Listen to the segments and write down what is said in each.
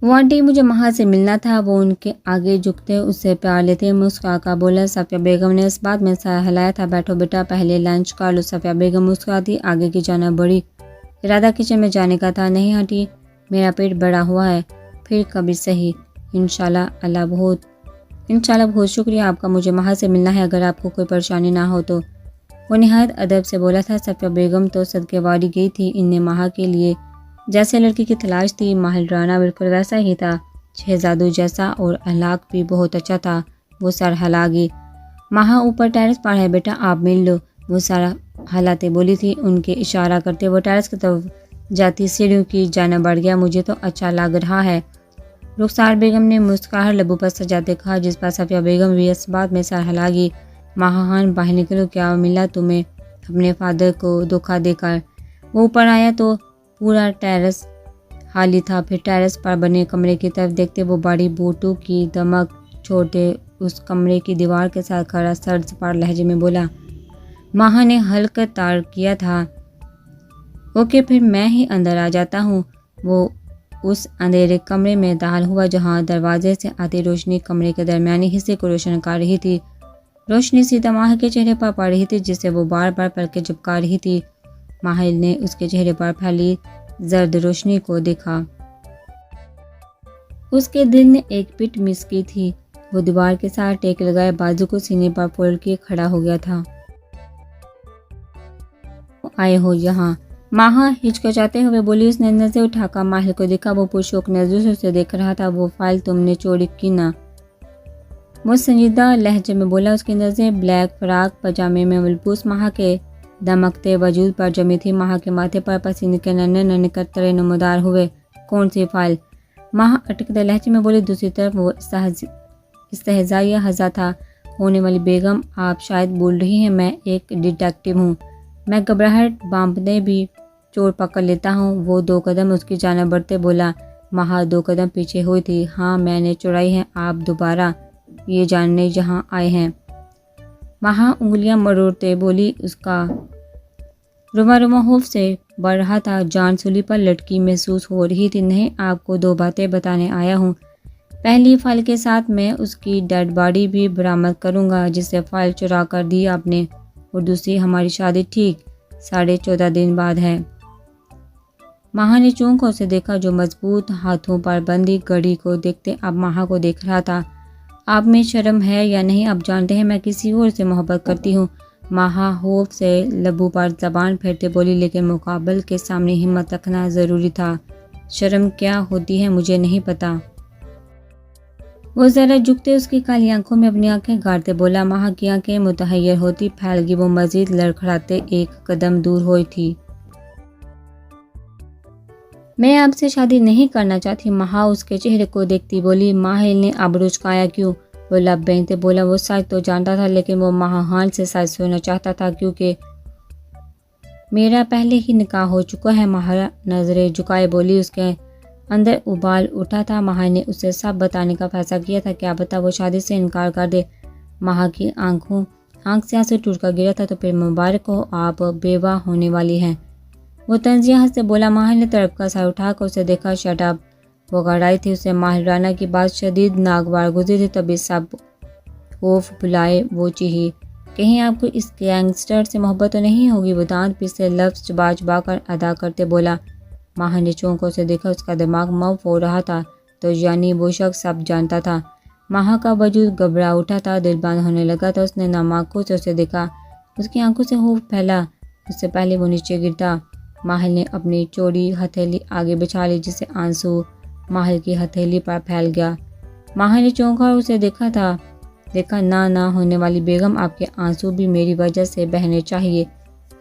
وہ آنٹی مجھے ماہا سے ملنا تھا۔ وہ ان کے آگے جھکتے اس سے پیار لیتے مسکرا کر بولا۔ صفیہ بیگم نے اس بات میں سر ہلایا تھا۔ بیٹھو بیٹا پہلے لنچ کر لو۔ صفیہ بیگم مسکراتی آگے کی جانب بڑھی۔ ارادہ کچن میں جانے کا تھا۔ نہیں آنٹی میرا پیٹ بڑا ہوا ہے، پھر کبھی صحیح انشاءاللہ بہت شکریہ آپ کا، مجھے ماہا سے ملنا ہے اگر آپ کو کوئی پریشانی نہ ہو تو۔ وہ نہایت ادب سے بولا تھا۔ صفیہ بیگم تو صدقے واری گئی تھی۔ انہیں ماہا کے لیے جیسے لڑکی کی تلاش تھی۔ ماہل رانا بالکل ویسا ہی تھا، شہزادوں جیسا، اور اخلاق بھی بہت اچھا تھا۔ وہ سر ہلا گئی۔ ماہا اوپر ٹیرس پر ہے بیٹا آپ مل لو۔ وہ سر ہلاتے بولی تھی۔ ان کے اشارہ کرتے وہ ٹیرس کی طرف جاتی سیڑھیوں کی جانب بڑھ گیا۔ مجھے تو اچھا لگ رہا ہے، رخسار بیگم نے مسکراہٹ لبوں پر سجاتے کہا، جس پر صفیہ بیگم بھی اس بات میں سر ہلا گئی۔ ماہا خان باہر نکلو، کیا ملا تمہیں اپنے فادر کو دھوکہ دے کر؟ وہ اوپر آیا تو پورا ٹیرس خالی تھا۔ پھر ٹیرس پر بنے کمرے کی طرف دیکھتے وہ بڑی بوٹوں کی دمک چھوڑتے اس کمرے کی دیوار کے ساتھ کھڑا سرد سپاٹ لہجے میں بولا، ماہا نے ہلکا تار کیا تھا۔ اوکے پھر میں ہی اندر آ جاتا ہوں۔ وہ اس اندھیرے کمرے میں داخل ہوا جہاں دروازے سے آتی روشنی کمرے کے درمیانی حصے کو روشن کر رہی تھی۔ روشنی سیدھا ماہا کے چہرے پر پڑ رہی تھی جسے وہ بار بار پلکیں جھپکا رہی تھی۔ ماہل نے اس کے چہرے پر پھیلی زرد روشنی کو دیکھا۔ اس کے دل نے ایک پٹ مس کی تھی۔ وہ دیوار کے ساتھ ٹیک لگائے بازو کو سینے پر فولڈ کیے کھڑا ہو گیا تھا۔ آئے ہو یہاں؟ ماہا ہچکچاتے ہوئے بولی۔ اس نے نظر اٹھا کر ماہل کو دیکھا۔ وہ پرشوق نظروں سے اسے دیکھ رہا تھا۔ وہ فائل تم نے چوری کی نا؟ وہ سنجیدہ لہجے میں بولا۔ اس کی نظریں بلیک فراق پاجامے میں ملبوس ماہا کے دمکتے وجود پر جمی تھی۔ ماہا کے ماتھے پر پسینے کے ننھے ننھے قطرے نمودار ہوئے۔ کون سی فائل؟ ماہا اٹکتے لہجے میں بولی۔ دوسری طرف وہ استہزائیہ ہنسا تھا۔ ہونے والی بیگم آپ شاید بھول رہی ہیں میں ایک ڈیٹیکٹیو ہوں، میں گھبراہٹ بانپتے بھی چور پکڑ لیتا ہوں۔ وہ 2 قدم اس کی جانب بڑھتے بولا۔ ماہا 2 قدم پیچھے ہوئی تھی۔ ہاں میں نے چرائی ہے، آپ دوبارہ یہ جاننے یہاں آئے ہیں؟ ماہا انگلیاں مروڑتے بولی۔ اس کا روما خوف سے بڑھ رہا تھا، جان سولی پر لٹکی محسوس ہو رہی تھی۔ نہیں آپ کو 2 باتیں بتانے آیا ہوں۔ پہلی فائل کے ساتھ میں اس کی ڈیڈ باڈی بھی برآمد کروں گا جسے فائل چرا کر دی آپ نے، اور دوسری ہماری شادی ٹھیک 14.5 دن بعد ہے۔ ماہا نے چونک کر اسے دیکھا جو مضبوط ہاتھوں پر بندی گھڑی کو دیکھتے اب ماہا کو دیکھ رہا تھا۔ آپ میں شرم ہے یا نہیں؟ آپ جانتے ہیں میں کسی اور سے محبت کرتی ہوں۔ ماہا خوف سے لبوں پر زبان پھیرتے بولی، لیکن مقابل کے سامنے ہمت رکھنا ضروری تھا۔ شرم کیا ہوتی ہے مجھے نہیں پتا۔ وہ ذرا جھکتے اس کی کالی آنکھوں میں اپنی آنکھیں گاڑتے بولا۔ ماہا کی آنکھیں متحیر ہوتی پھیل گئی۔ وہ مزید لڑکھڑاتے 1 قدم دور ہوئی تھی۔ میں آپ سے شادی نہیں کرنا چاہتی۔ ماہا اس کے چہرے کو دیکھتی بولی۔ ماہل نے ابرو جھکایا۔ کیوں؟ وہ لب بینتے بولا۔ وہ سچ تو جانتا تھا لیکن وہ ماہا خان سے سچ سننا چاہتا تھا کیونکہ میرا پہلے ہی نکاح ہو چکا ہے۔ ماہا نظریں جھکائے بولی۔ اس کے اندر ابال اٹھا تھا۔ ماہا نے اسے سب بتانے کا فیصلہ کیا تھا، کیا پتا وہ شادی سے انکار کر دے۔ ماہا کی آنکھ سے آنسو ٹوٹ کر گرا تھا۔ تو پھر مبارک ہو، آپ بیوہ ہونے والی ہیں۔ وہ طنزیہ ہنس سے بولا۔ ماہل نے تڑپ کر سر اٹھا کر اسے دیکھا۔ Shut up! وہ گھبرائی تھی۔ اسے ماہل رانا کی بات شدید ناگوار گزری تھی۔ تبھی سب خوف بھلائے وہ چیخی، کہیں آپ کو اس گینگسٹر سے محبت تو نہیں ہوگی؟ وہ دانت پسے لفظ چبا چبا کر ادا کرتے بولا۔ ماہا نے چونک کر اسے دیکھا۔ اس کا دماغ موف ہو رہا تھا۔ تو یعنی وہ شخص سب جانتا تھا۔ ماہا کا وجود گھبرا اٹھا تھا، دل بند ہونے لگا تھا۔ اس نے نم آنکھوں سے اسے دیکھا۔ اس کی آنکھوں سے خوف پھیلا۔ اس سے پہلے وہ نیچے گرتا۔ ماہل نے اپنی چوڑی ہتھیلی آگے بچھا لی جس سے آنسو ماہل کی ہتھیلی پر پھیل گیا۔ ماہا نے چونک کر اسے دیکھا نہ ہونے والی بیگم، آپ کے آنسو بھی میری وجہ سے بہنے چاہیے۔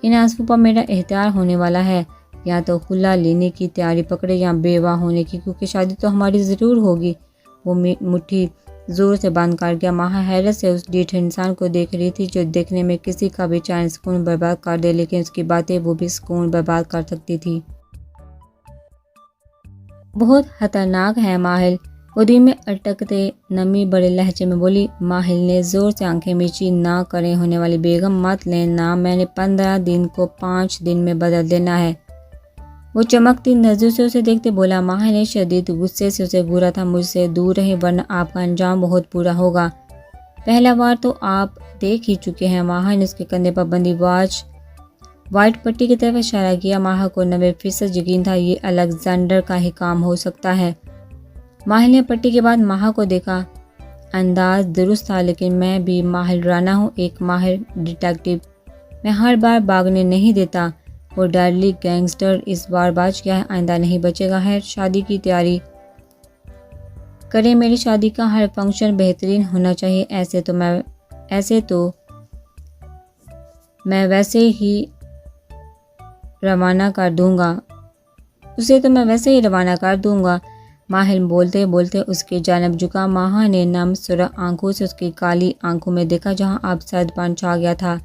ان آنسو پر میرا اختیار ہونے والا ہے۔ یا تو خلا لینے کی تیاری پکڑے یا بیوہ ہونے کی، کیونکہ شادی تو ہماری ضرور ہوگی۔ وہ مٹھی زور سے بند کر گیا۔ ماہا حیرت سے اس ڈھیٹھ انسان کو دیکھ رہی تھی جو دیکھنے میں کسی کا بھی چین سکون برباد کر دے، لیکن اس کی باتیں وہ بھی سکون برباد کر سکتی تھی۔ بہت خطرناک ہے ماہل، وہ دل میں اٹکتے نمی بڑے لہجے میں بولی۔ ماہل نے زور سے آنکھیں میچی۔ نہ کریں ہونے والی بیگم، مت لیں نام، میں نے 15 دن کو 5 دن میں بدل دینا ہے۔ وہ چمکتی نظروں سے اسے دیکھتے بولا۔ ماہر نے شدید غصے سے اسے گھورا تھا۔ مجھ سے دور رہے ورنہ آپ کا انجام بہت برا ہوگا۔ پہلا وار تو آپ دیکھ ہی چکے ہیں۔ ماہر نے اس کے کندھے پر بندی وائٹ پٹی کی طرف اشارہ کیا۔ ماہر کو 90% یقین تھا یہ الیگزینڈر کا ہی کام ہو سکتا ہے۔ ماہر نے پٹی کے بعد ماہر کو دیکھا۔ انداز درست تھا لیکن میں بھی ماہرانہ ہوں، ایک ماہر ڈیٹیکٹو۔ میں ہر بار بھاگنے نہیں دیتا۔ وہ ڈیڈلی گینگسٹر اس بار بچ گیا ہے، آئندہ نہیں بچے گا۔ ہے شادی کی تیاری کریں، میری شادی کا ہر فنکشن بہترین ہونا چاہیے۔ ایسے تو میں ویسے ہی روانہ کر دوں گا۔ ماہر بولتے بولتے اس کی جانب جھکا۔ ماہر نے نم سرخ آنکھوں سے اس کی کالی آنکھوں میں دیکھا جہاں اب سرد پن چھا گیا تھا۔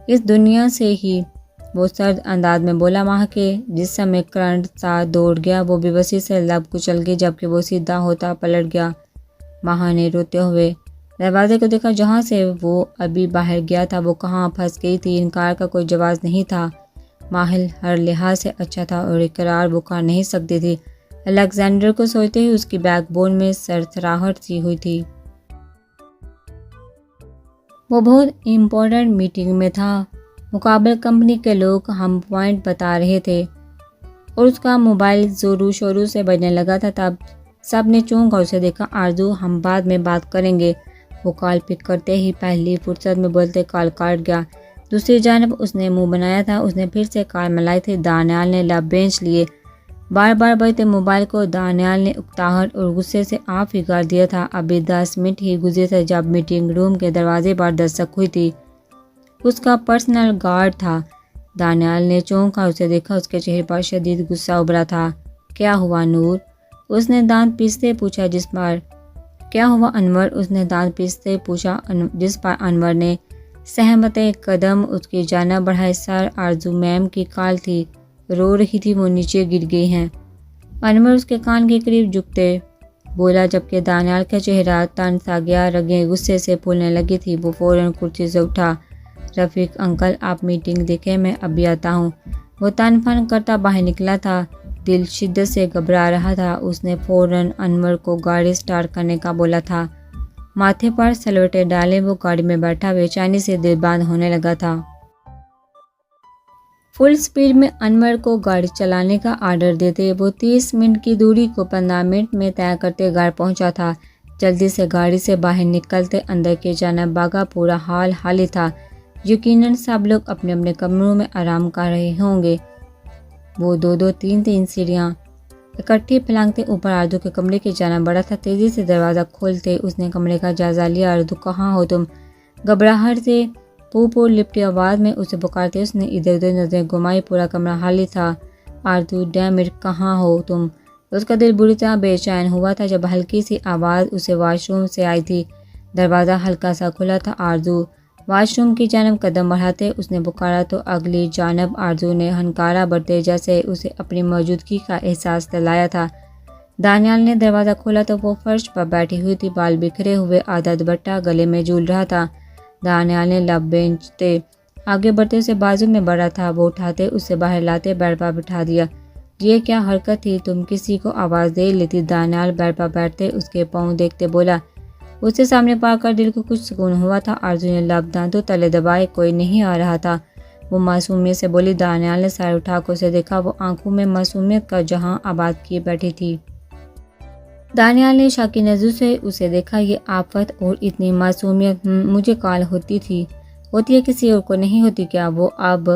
اس دنیا سے ہی وہ سرد انداز میں بولا۔ ماہر کے جسم میں کرنٹ سا دوڑ گیا، وہ بے بسی سے لب کچل گئی جبکہ وہ سیدھا ہوتا پلٹ گیا۔ ماہر نے روتے ہوئے دروازے کو دیکھا جہاں سے وہ ابھی باہر گیا تھا۔ وہ کہاں پھنس گئی تھی، انکار کا کوئی جواز نہیں تھا۔ ماہر ہر لحاظ سے اچھا تھا اور اقرار وہ کر نہیں سکتی تھی۔ الیگزینڈر کو سوچتے ہی اس کی بیک بون میں سرسراہٹ سی ہوئی تھی۔ وہ بہت امپورٹنٹ میٹنگ میں تھا، مقابل کمپنی کے لوگ ہم پوائنٹ بتا رہے تھے اور اس کا موبائل زوروں شوروں سے بجنے لگا تھا۔ تب سب نے چونک کر اسے دیکھا۔ آرزو، ہم بعد میں بات کریں گے۔ وہ کال پک کرتے ہی پہلی فرصت میں بولتے کال کاٹ گیا۔ دوسری جانب اس نے منہ بنایا تھا، اس نے پھر سے کال ملائی تھی۔ دانیال نے لب بینچ لیے، بار بار بجتے موبائل کو دانیال نے اکتاہٹ اور غصے سے آف ہی کر دیا تھا۔ ابھی 10 منٹ ہی گزرے تھے جب میٹنگ روم کے دروازے پر دستک ہوئی تھی۔ اس کا پرسنل گارڈ تھا۔ دانیال نے چونک کر اسے دیکھا، اس کے چہرے پر شدید غصہ ابھرا تھا۔ کیا ہوا نور؟ اس نے دانت پیستے پوچھا کیا ہوا انور؟ اس نے دانت پیستے پوچھا جس پر انور نے سہمت قدم اس کی جانب بڑھائے۔ سر، آرزو میم کی کال تھی، رو رہی تھی، وہ نیچے گر گئی ہیں۔ انور اس کے کان کے قریب جھکتے بولا جبکہ دانیال کا چہرہ تن سا گیا، رگیں غصے سے پھولنے لگی تھی۔ وہ فوراً کرسی سے اٹھا۔ رفیق انکل، آپ میٹنگ دیکھیں، میں ابھی آتا ہوں۔ وہ تن فن کرتا باہر نکلا تھا، دل شدت سے گھبرا رہا تھا۔ اس نے فوراً انور کو گاڑی سٹارٹ کرنے کا بولا تھا۔ ماتھے پر سلوٹے ڈالے وہ گاڑی میں بیٹھا، بے چینی سے دل بند ہونے لگا تھا۔ فل سپیڈ میں انور کو گاڑی چلانے کا آرڈر دیتے وہ 30 منٹ کی دوری کو 15 منٹ میں طے کرتے گھر پہنچا تھا۔ جلدی سے گاڑی سے باہر نکلتے اندر کی جانب بھاگا، پورا حال حالی تھا۔ یقیناً سب لوگ اپنے اپنے کمروں میں آرام کر رہے ہوں گے۔ وہ 2-3 سیڑھیاں اکٹھی پھلانگتے اوپر آرزو کے کمرے کی جانب بڑھا تھا۔ تیزی سے دروازہ کھولتے اس نے کمرے کا جائزہ لیا۔ آرزو، کہاں ہو تم؟ گھبراہٹ سے پھو لپٹی آواز میں اسے پکارتے اس نے ادھر ادھر نظریں گھمائی، پورا کمرہ خالی تھا۔ آرزو، ڈیم اٹ، کہاں ہو تم؟ اس کا دل بری طرح بے چین ہوا تھا جب ہلکی سی آواز اسے واش روم سے آئی تھی۔ دروازہ ہلکا سا کھلا تھا۔ آرزو واش روم کی جانب قدم بڑھاتے اس نے پکارا تو اگلی جانب آرزو نے ہنکارا بھرتے جیسے اسے اپنی موجودگی کا احساس دلایا تھا۔ دانیال نے دروازہ کھولا تو وہ فرش پر بیٹھی ہوئی تھی، بال بکھرے ہوئے، آدھا دوپٹہ گلے میں جھول رہا تھا۔ دانیال نے لب بینچتے آگے بڑھتے اسے بازو میں بڑھا تھا، وہ اٹھاتے اسے باہر لاتے بیڈ پر بٹھا دیا۔ یہ کیا حرکت تھی؟ تم کسی کو آواز دے لیتی۔ دانیال بیڈ پر بیٹھتے اس کے پاؤں دیکھتے بولا۔ اسے سامنے پا کر دل کو کچھ سکون ہوا تھا۔ آرزو نے لب دانتوں تلے دبائے، کوئی نہیں آ رہا تھا، وہ معصومیت سے بولی۔ دانیال نے سر اٹھا کر اسے دیکھا، وہ آنکھوں میں معصومیت کا جہاں آباد کیے بیٹھی تھی۔ دانیال نے شاکی نظروں سے اسے دیکھا، یہ آفت اور اتنی معصومیت، مجھے کال ہوتی ہے کسی اور کو نہیں ہوتی کیا؟ وہ اب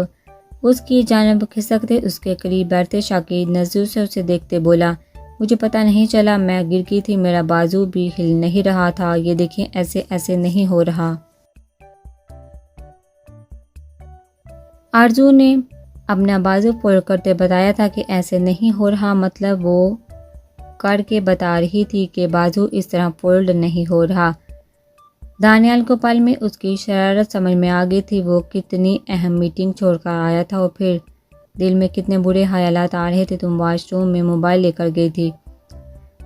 اس کی جانب کھسکتے اس کے قریب بیٹھتے شاکی نظروں سے اسے دیکھتے بولا، مجھے پتہ نہیں چلا، میں گر گئی تھی، میرا بازو بھی ہل نہیں رہا تھا، یہ دیکھیں ایسے نہیں ہو رہا۔ آرزو نے اپنا بازو فولڈ کرتے بتایا تھا کہ ایسے نہیں ہو رہا، مطلب وہ کر کے بتا رہی تھی کہ بازو اس طرح فولڈ نہیں ہو رہا۔ دانیال کو پل میں اس کی شرارت سمجھ میں آ گئی تھی، وہ کتنی اہم میٹنگ چھوڑ کر آیا تھا اور پھر دل میں کتنے برے خیالات آ رہے تھے۔ تم واش روم میں موبائل لے کر گئی تھی؟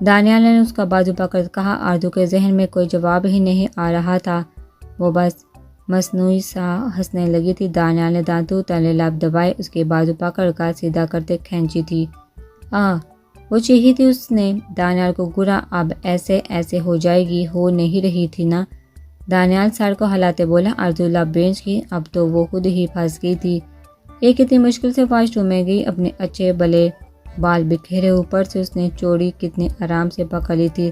دانیال نے اس کا بازو پکڑ کہا۔ آرزو کے ذہن میں کوئی جواب ہی نہیں آ رہا تھا، وہ بس مصنوعی سا ہنسنے لگی تھی۔ دانیال نے دانتوں تلے لب دبائے اس کے بازو پکڑ کر سیدھا کرتے کھینچی تھی۔ وہ چیخی تھی اس نے۔ دانیال کو گرا، اب ایسے ہو جائے گی، ہو نہیں رہی تھی نا؟ دانیال سر کو ہلاتے بولا۔ آرزو لب بینچ کی، اب تو وہ خود ہی پھنس گئی تھی۔ یہ کتنی مشکل سے واش روم میں گئی، اپنے اچھے بلے بال بکھیرے، اوپر سے اس نے چوڑی کتنے آرام سے پکڑ لی تھی۔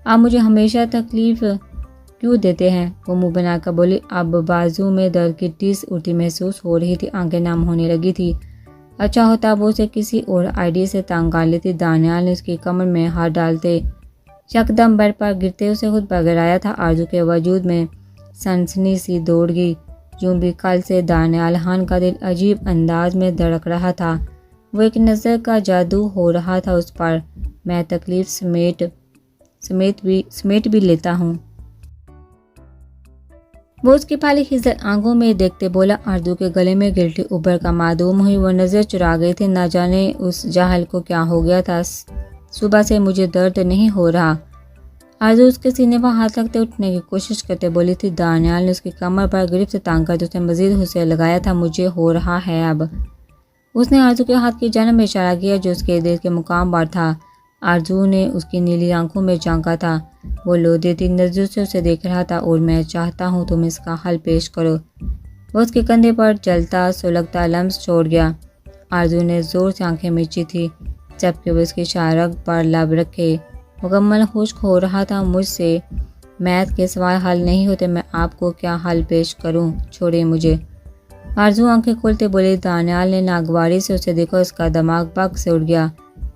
آپ مجھے ہمیشہ تکلیف کیوں دیتے ہیں؟ وہ منہ بنا کر بولی۔ اب بازو میں درد کی ٹیس اڑتی محسوس ہو رہی تھی، آنکھیں نم ہونے لگی تھی۔ اچھا ہوتا وہ اسے کسی اور آئیڈیا سے تنگ کر لیتی۔ دانیال نے اس کی کمر میں ہاتھ ڈالتے یکدم بیڈ پر گرتے اسے خود پر گرایا تھا۔ آرزو کے وجود میں سنسنی سی دوڑ گئی، یوں بھی کل سے دانیال خان کا دل عجیب انداز میں دھڑک رہا تھا۔ وہ ایک نظر کا جادو ہو رہا تھا اس پر۔ میں تکلیف سمیٹ بھی لیتا ہوں۔ وہ اس کی پھیلی خضر آنکھوں میں دیکھتے بولا۔ آرزو کے گلے میں گلٹی ابھر کر معدوم ہوئی، وہ نظر چرا گئی تھی۔ نہ جانے اس جاہل کو کیا ہو گیا تھا، صبح سے مجھے درد نہیں ہو رہا۔ آرزو اس کے سینے پر ہاتھ رکھتے اٹھنے کی کوشش کرتے بولی تھی۔ دانیال نے اس کی کمر پر گرفت تانگ کرتے اسے مزید حسے لگایا تھا۔ مجھے ہو رہا ہے اب۔ اس نے آرزو کے ہاتھ کی جانب میں اشارہ کیا جو اس کے دل کے مقام پر تھا۔ آرزو نے اس کی نیلی آنکھوں میں جھانکا تھا۔ وہ لو دیتی نظروں سے اسے دیکھ رہا تھا۔ اور میں چاہتا ہوں تم اس کا حل پیش کرو۔ وہ اس کے کندھے پر جلتا سلگتا لمس چھوڑ گیا۔ آرزو نے زور سے آنکھیں میچی تھی جبکہ وہ اس کی شارگ پر لب رکھے مکمل خشک ہو رہا تھا۔ مجھ سے میتھ کے سوال حل نہیں ہوتے، میں آپ کو کیا حل پیش کروں، چھوڑیں مجھے۔ آرزو آنکھیں کھولتے بولے۔ دانیال نے ناگواری سے اسے دیکھا، اس کا دماغ پگ سے اڑ گیا۔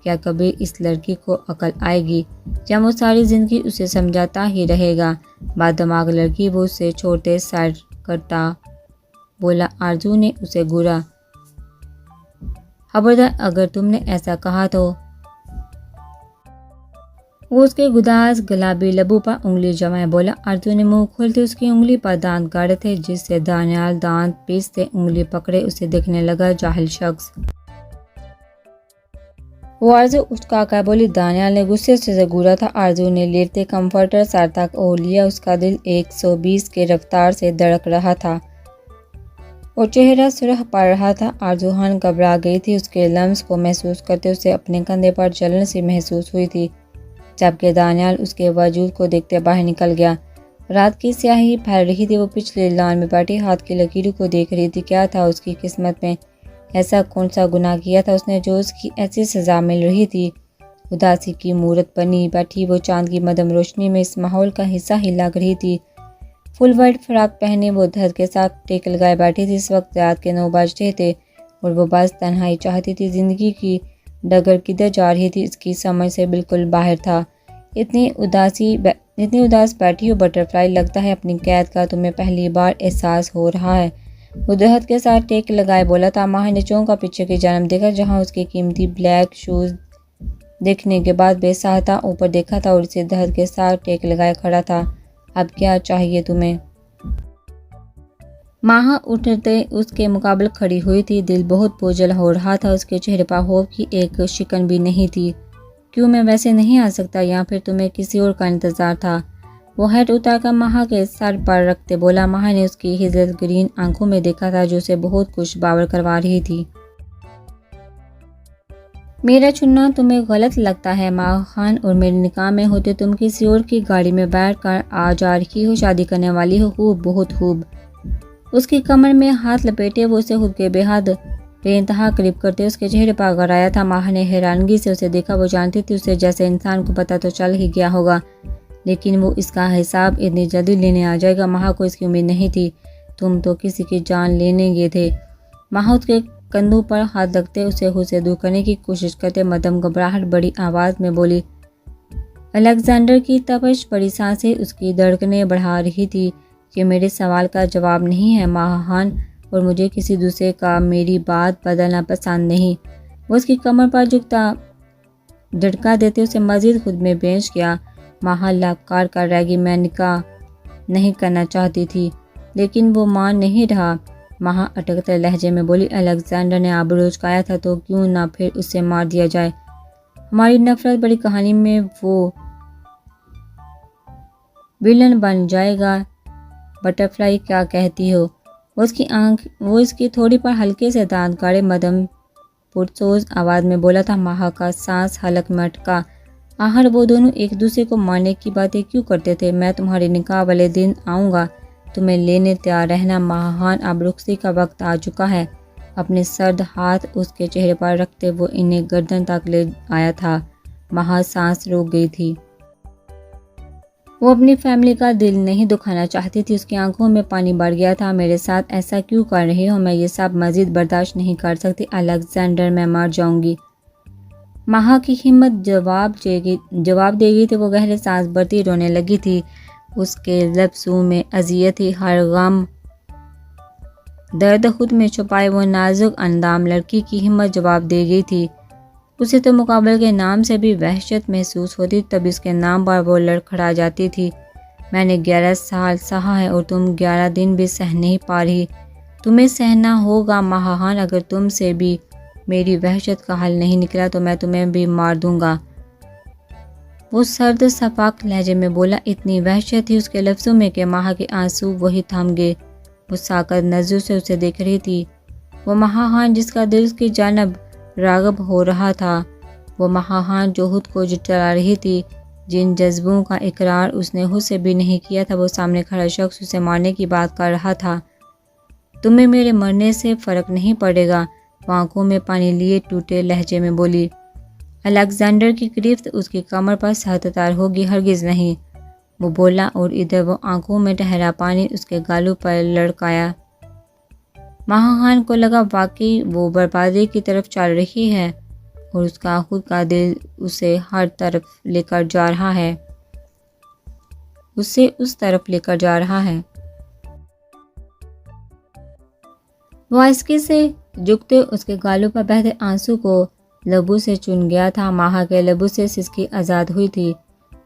کیا کبھی اس لڑکی کو عقل آئے گی یا وہ ساری زندگی اسے سمجھاتا ہی رہے گا؟ بات دماغ لڑکی، وہ اسے چھوڑتے سائڈ کرتا بولا۔ آرزو نے اسے گھورا۔ خبردار اگر تم نے ایسا کہا تو۔ وہ اس کے گداز گلابی لبوں پر انگلی جمائے بولا۔ آرزو نے منہ کھولتے اس کی انگلی پر دانت گاڑے تھے جس سے دانیال دانت پیستے انگلی پکڑے اسے دیکھنے لگا۔ جاہل شخص، وہ آرزو اچکا کر بولی۔ دانیال نے غصے سے اسے گھورا تھا۔ آرزو نے لیٹتے کمفرٹر سر تک اوڑھ لیا، اس کا دل 120 کے رفتار سے دھڑک رہا تھا اور چہرہ سرخ پڑ رہا تھا۔ آرزو خان گھبرا گئی تھی، اس کے لمس کو محسوس کرتے اسے اپنے کندھے پر جلن سی محسوس ہوئی تھی جبکہ دانیال اس کے وجود کو دیکھتے باہر نکل گیا۔ رات کی سیاہی پھیل رہی تھی، وہ پچھلے لان میں بیٹھی ہاتھ کی لکیروں کو دیکھ رہی تھی۔ کیا تھا اس کی قسمت میں؟ ایسا کون سا گناہ کیا تھا اس نے جو اس کی ایسی سزا مل رہی تھی؟ اداسی کی مورت بنی بیٹھی وہ چاند کی مدھم روشنی میں اس ماحول کا حصہ ہی لگ رہی تھی۔ فل وائٹ فراک پہنے وہ درد کے ساتھ ٹیک لگائے بیٹھی تھی۔ اس وقت رات کے 9 بج رہے تھے اور وہ بس تنہائی چاہتی تھی۔ زندگی کی ڈگر کدھر جا رہی تھی اس کی سمجھ سے بالکل باہر تھا۔ اتنی اداس بیٹھی ہو بٹرفلائی، لگتا ہے اپنی قید کا تمہیں پہلی بار احساس ہو رہا ہے، وہ درد کے ساتھ ٹیک لگائے بولا تھا۔ ماہر نے چونکا پیچھے کی جانب دیکھا جہاں اس کے قیمتی بلیک شوز دیکھنے کے بعد بے ساہتا اوپر دیکھا تھا اور اسے درد کے ساتھ ٹیک لگائے کھڑا تھا۔ اب کیا چاہیے تمہیں؟ ماہا اٹھتے اس کے مقابل کھڑی ہوئی تھی، دل بہت بوجھل ہو رہا تھا، اس کے چہرے پر خوف کی ایک شکن بھی نہیں تھی۔ کیوں میں ویسے نہیں آ سکتا یا پھر تمہیں کسی اور کا انتظار تھا؟ وہ ہیٹ اتار کر ماہا کے سر پر رکھتے بولا۔ ماہا نے اس کی ہزل گرین آنکھوں میں دیکھا تھا جو اسے بہت کچھ باور کروا رہی تھی۔ میرا چننا تمہیں غلط لگتا ہے ماہا خان، اور میرے نکاح میں ہوتے تم کسی اور کی گاڑی میں بیٹھ کر آ جا رہی ہو، شادی کرنے والی ہو۔ خوب، بہت خوب۔ اس کی کمر میں ہاتھ لپیٹے وہ اسے خود کے بے حد بے انتہا قریب کرتے اس کے چہرے پر غرایا تھا۔ ماہا نے حیرانگی سے اسے دیکھا، وہ جانتی تھی اسے جیسے انسان کو پتہ تو چل ہی گیا ہوگا لیکن وہ اس کا حساب اتنی جلدی لینے آ جائے گا۔ ماہا کو اس کی امید نہیں تھی۔ تم تو کسی کی جان لینے گئے تھے۔ ماہا اس کے کندھوں پر ہاتھ رکھتے اسے خود سے دور کرنے کی کوشش کرتے مدھم گھبراہٹ بڑی آواز میں بولی۔ الیگزینڈر کی تپش بڑی سانسیں اس کی دھڑکنیں بڑھا رہی تھی۔ یہ میرے سوال کا جواب نہیں ہے ماہا خان، اور مجھے کسی دوسرے کا میری بات بدلنا پسند نہیں۔ وہ اس کی کمر پر جھٹکا دیتے اسے مزید خود میں بھینچ گیا۔ ماہا لبکار کر رہ گئی۔ میں نکاح نہیں کرنا چاہتی تھی لیکن وہ مان نہیں رہا، ماہا اٹکتے لہجے میں بولی۔ الیگزینڈر نے آبرو چکایا تھا تو کیوں نہ پھر اسے مار دیا جائے؟ ہماری نفرت بڑی کہانی میں وہ ویلن بن جائے گا۔ بٹرفلائی کیا کہتی ہو؟ وہ اس کی تھوڑی پر ہلکے سے دانت گاڑے مدم پرسوز آواز میں بولا تھا۔ ماہا کا سانس حلق میں اٹکا۔ آخر وہ دونوں ایک دوسرے کو مارنے کی باتیں کیوں کرتے تھے؟ میں تمہارے نکاح والے دن آؤں گا، تمہیں لینے تیار رہنا۔ ماہان اب رخصتی کا وقت آ چکا ہے۔ اپنے سرد ہاتھ اس کے چہرے پر رکھتے وہ انہیں گردن تک لے آیا تھا۔ ماہا سانس روک گئی تھی۔ وہ اپنی فیملی کا دل نہیں دکھانا چاہتی تھی۔ اس کی آنکھوں میں پانی بڑھ گیا تھا۔ میرے ساتھ ایسا کیوں کر رہی ہو؟ میں یہ سب مزید برداشت نہیں کر سکتی الیگزینڈر، میں مر جاؤں گی۔ ماہا کی ہمت جواب دے گئی تھی۔ وہ گہرے سانس بھرتی رونے لگی تھی۔ اس کے لفظوں میں اذیت تھی، ہر غم درد خود میں چھپائے وہ نازک اندام لڑکی کی ہمت جواب دے گئی تھی۔ اسے تو مقابل کے نام سے بھی وحشت محسوس ہوتی، تب اس کے نام پر وہ لڑکھڑا جاتی تھی۔ میں نے 11 سال سہا ہے اور تم 11 دن بھی سہ نہیں پا رہی۔ تمہیں سہنا ہوگا ماہان، اگر تم سے بھی میری وحشت کا حل نہیں نکلا تو میں تمہیں بھی مار دوں گا۔ وہ سرد سپاک لہجے میں بولا۔ اتنی وحشت تھی اس کے لفظوں میں کہ ماہا کے آنسو وہی تھم گئے۔ وہ ساکت نظروں سے اسے دیکھ رہی تھی۔ وہ ماہان جس کا دل اس کی جانب راغب ہو رہا تھا، وہ ماہان جو خود کو جٹلا رہی تھی، جن جذبوں کا اقرار اس نے خود سے بھی نہیں کیا تھا، وہ سامنے کھڑا شخص اسے مارنے کی بات کر رہا تھا۔ تمہیں میرے مرنے سے فرق نہیں پڑے گا، وہ آنکھوں میں پانی لیے ٹوٹے لہجے میں بولی۔ الیگزینڈر کی گرفت اس کی کمر پر سخت تر ہوگی، ہرگز نہیں، وہ بولا، اور ادھر وہ آنکھوں میں ٹھہرا پانی اس کے گالوں پر لڑکایا۔ ماہان کو لگا واقعی وہ بربادی کی طرف چل رہی ہے اور اس کا خود کا دل اسے ہر طرف لے کر جا رہا ہے، اسے اس طرف لے کر جا رہا ہے۔ وہ آہستگی سے جھکتے اس کے گالوں پر بہتے آنسو کو لبوں سے چن گیا تھا۔ ماہا کے لبوں سے سسکی آزاد ہوئی تھی۔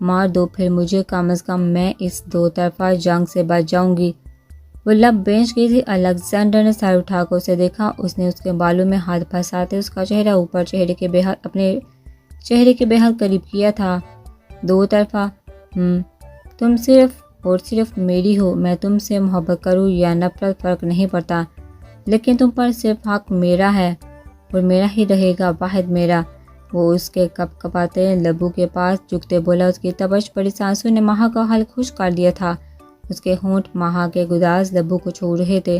مار دو پھر مجھے، کم از کم میں اس دو طرفہ جنگ سے بچ جاؤں گی۔ وہ لب بینچ گئی تھی۔ الیگزینڈر نے سر اٹھا کر اسے دیکھا۔ اس نے اس کے بالوں میں ہاتھ پھنساتے اس کا چہرہ اوپر اپنے چہرے کے بہت قریب کیا تھا۔ دو طرفہ، تم صرف اور صرف میری ہو، میں تم سے محبت کروں یا نفرت فرق نہیں پڑتا، لیکن تم پر صرف حق میرا ہے اور میرا ہی رہے گا، واحد میرا۔ وہ اس کے کپ کپاتے لبوں کے پاس جھکتے بولا۔ اس کی تپش پڑی سانسوں نے ماہا کا حل خشک کر دیا تھا۔ اس کے ہونٹ ماہا کے گداز لبوں کو چھو رہے تھے۔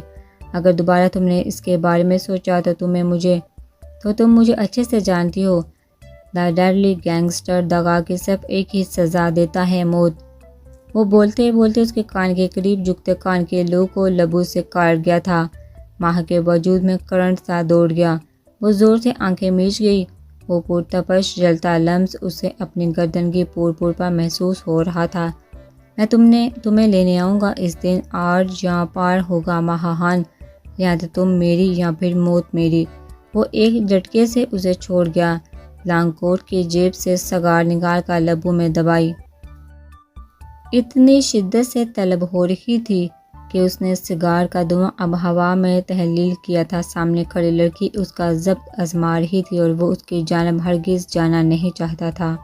اگر دوبارہ تم نے اس کے بارے میں سوچا تو تم مجھے اچھے سے جانتی ہو، دا ڈیڈلی گینگسٹر دغا کی صرف ایک ہی سزا دیتا ہے، موت۔ وہ بولتے بولتے اس کے کان کے قریب جھکتے کان کے لو کو لبوں سے کاٹ گیا تھا۔ ماہا کے وجود میں کرنٹ سا دوڑ گیا۔ وہ زور سے آنکھیں میچ گئی۔ وہ پرتپش جلتا لمس اسے اپنی گردن کی پور پر محسوس ہو رہا تھا۔ میں تمہیں لینے آؤں گا، اس دن آر یا پار ہوگا ماہان، یا تو تم میری یا پھر موت میری۔ وہ ایک جھٹکے سے اسے چھوڑ گیا، لانگ کوٹ کی جیب سے سگار نکال کر لبوں میں دبائی۔ اتنی شدت سے طلب ہو رہی تھی کہ اس نے سگار کا دھواں اب ہوا میں تحلیل کیا تھا۔ سامنے کھڑی لڑکی اس کا ضبط آزما رہی تھی اور وہ اس کی جانب ہرگز جانا نہیں چاہتا تھا۔